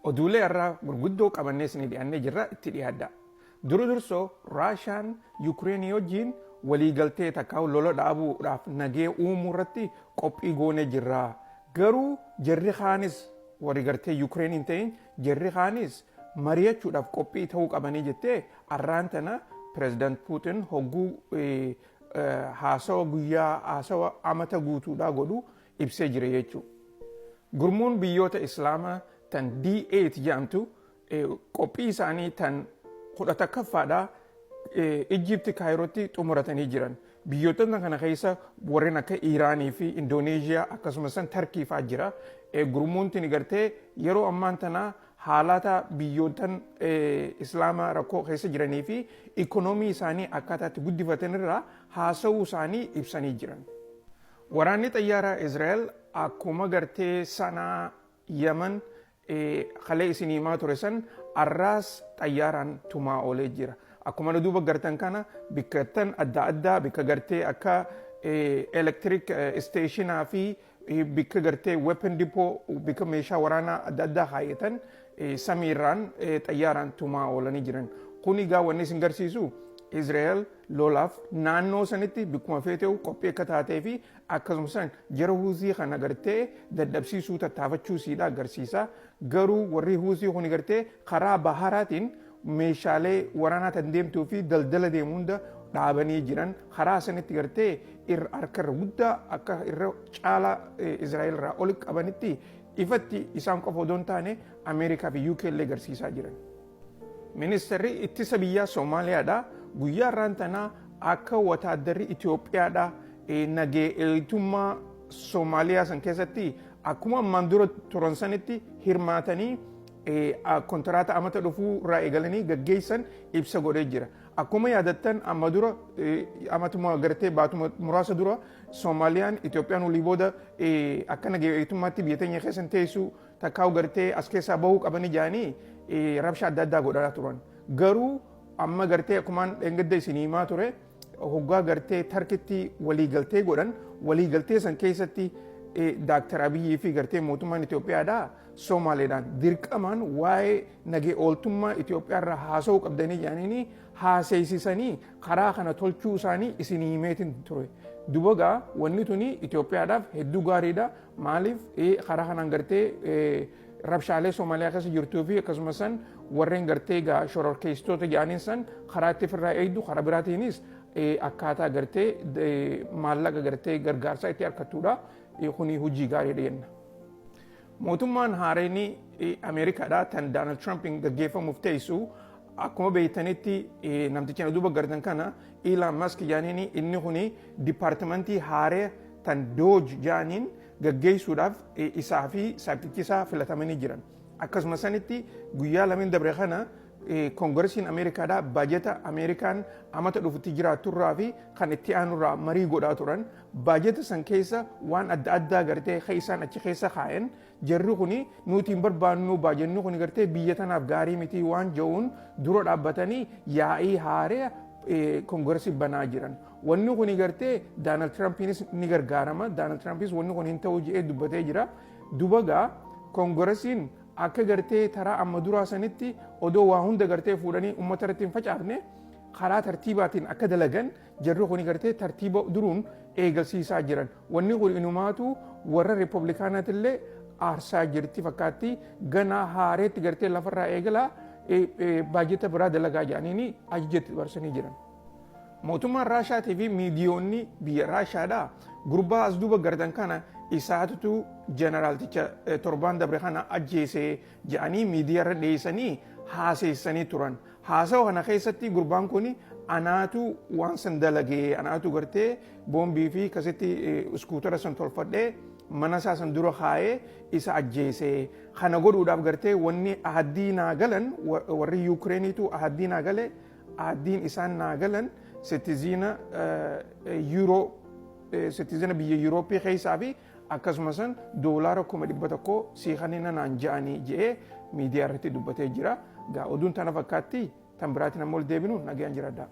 Oduulee irraa gurguddoo qabannee isinii dhiyaannee jirra itti dhiyaadda. Dursoo Raashaan Yuukireenii wajjin waliigaltee takka lola dhaabuudhaaf nagee uumuu irratti qophii goonee jirra. Garuu jarri kaanis waliigaltee Yuukireen hin ta'in jarri kaanis mari'achuudhaaf qophii ta'uu qabanii jettee arraan tana Pireezidant Puutin hogguu haasawa guyyaa haasawa amata guutuudhaa godhu ibsee jira jechuudha. Gurmuun biyyoota Islaamaa tan D8 jedhamtu qophii isaanii tan 11ffaadhaa Ijipti Kaayirootti xumuratanii jiran. Biyyoota kana keessa warreen akka Iiraanii fi Indooneeziyaa akkasumas Tarkii fa'aa jira. Gurmuun tuni gartee yeroo ammaan tanaa haalata biyyootan Islaamaa rakkoo keessa jiranii fi ikoonoomii isaanii akkaataatti guddifatan irraa haasawuu isaanii ibsanii jiran. Waraanni xayyaaraa Izraa'el akkuma gartee sanaa Yaman kalee isinii himaa ture san arraas xayyaaraan tumaa oolee jira. Akkuma duuba gartan kana bikkattan adda addaa bikka gartee akka electric stationaa fi bikka gartee weapon depot bikka meeshaa waraanaa adda addaa kaayatan samiirraan xayyaaraan tumaa oolanii jiran. Kuni gaa wanni isin garsiisu Izraa'el lolaaf naannoo sanitti bikkuma feete'u qophii akka taatee fi akkasumas jara Huuzii kana gartee dadhabsiisuu tattaafachuu siidha agarsiisa. Garuu warri Huuzii kun gartee karaa baharaatiin meeshaalee waraanaa tan deemtuu fi daldala deemu hunda dhaabanii jiran karaa sanitti gartee harka guddaa akka irra caala Izraa'el irraa ol qabanitti ifatti isaan qofa odoo hin taane Ameerikaa fi UK illee agarsiisaa jiran. Ministeerri ittisa biyyaa Soomaaliyaadhaa guyyaa irraan tanaa akka wataaddarri Itoophiyaadhaa nageeltummaa Soomaaliyaa san keessatti akkuma ammaan dura turan sanitti hirmaatanii kontiraata amata dhufuu irraa eegalanii gaggeessan ibsa godhee jira. Akkuma yaadattan amma dura amatuma gartee baatuma muraasa dura Soomaaliyaan Itoophiyaan walii booda akka nageeltummaatti biyya teenya keessan teessuu takkaa'u gartee as keessaa bahuu qabanii jaanii rabsha adda addaa godhaa turan. Garuu amma gartee akkumaan dheengadda isinii himaa ture hoggaa gartee Tarkitti waliigaltee godhan waliigaltee san keessatti Dr. Abiyyi fi gartee mootummaan Itoophiyaadhaa Soomaaliidhaan dirqamaan waa'ee nagee ooltummaa Itoophiyaa irraa haasa'uu qabdanii jaaniin haaseessisanii karaa kana tolchuu isaanii isinii himeetiin ture. Dubagaa wanni tuni Itoophiyaadhaaf hedduu gaariidha. Maaliif karaa kanaan gartee rabshaalee Soomaaliyaa keessa jirtuu fi akkasumas warreen gartee shororkeessitoota jedhaniin san karaa itti ofirraa eegdu karaa biraatiinis akkaataa gartee maallaqa gartee gargaarsaa itti argattuudha. Kuni hojii gaariidha jenna. Mootummaan haareenii Ameerikaadhaa tan Doonaald Tiraampiin gaggeeffamuuf teessu akkuma beektanitti namticha duuba gartan kana Elon Musk jaaniin inni kuni dipaartimentii haaree tan Doge jaaniin gaggeessuudhaaf isaa fi saaptichisaa filatamanii jiran. Akkasumas sanitti guyyaa lameen dabre kana Koongiresiin Ameerikaadhaa baajeta Ameerikaan amata dhufutti jiraatturraa fi kan itti aanurraa marii godhaa turan baajeta san keessa waan adda addaa gartee isaan achi keessa kaa'an jarri kuni nuti hin barbaannu baajenni kuni gartee biyya tanaaf gaarii miti waan jedhuun dura dhaabbatanii yaa'ii haaree Koongiresii banaa jiran. Wanni kuni gartee Doonaald Tiraampiinis ni gargaarama. Doonaald Tiraampis wanni kun hin ta'u jedhee dubbatee jira. Dubagaa Koongiresiin akka gartee taraa amma duraa sanitti odoo waa hunda gartee fuudhanii uummata irratti hin facaafne karaa tartiibaatiin akka dalagan jarri kun gartee tartiiba duruun eegalsiisaa jiran. Wanni kun inumaatu warra Riippablikaanatillee aarsaa jirti fakkaatti ganaa haareetti gartee lafarraa eegalaa baajeta biraa dalagaa jedhanii ajajatti barsanii jiran. Mootummaan Raashaatii fi miidiyoonni biyya Raashaadhaa gurbaa as duuba gartan kana isaatutu jeneraalticha torbaan dabre kana ajjeesee jedhanii miidiyaarra dhiyeessanii haaseessanii turan. Haasawa kana keessatti gurbaan kun anaatu waan san dalagee anaatu gartee boombii fi akkasitti iskuutara san tolfadhee mana isaa san dura kaa'ee isa ajjeesee kana godhuudhaaf gartee wanni ahaddii naa galan warri Yuukireeniitu ahaddii naa gale ahaddiin isaan naa galan sitizina biyya Yurooppii keessaa fi akkasumas doolaara 100,000 siikaniina naan ja'anii jedhee miidiyaa irratti dubbatee jira. Oduun tana fakkaatti tan biraatiin ammoo deebinu nagayaan jiraadha.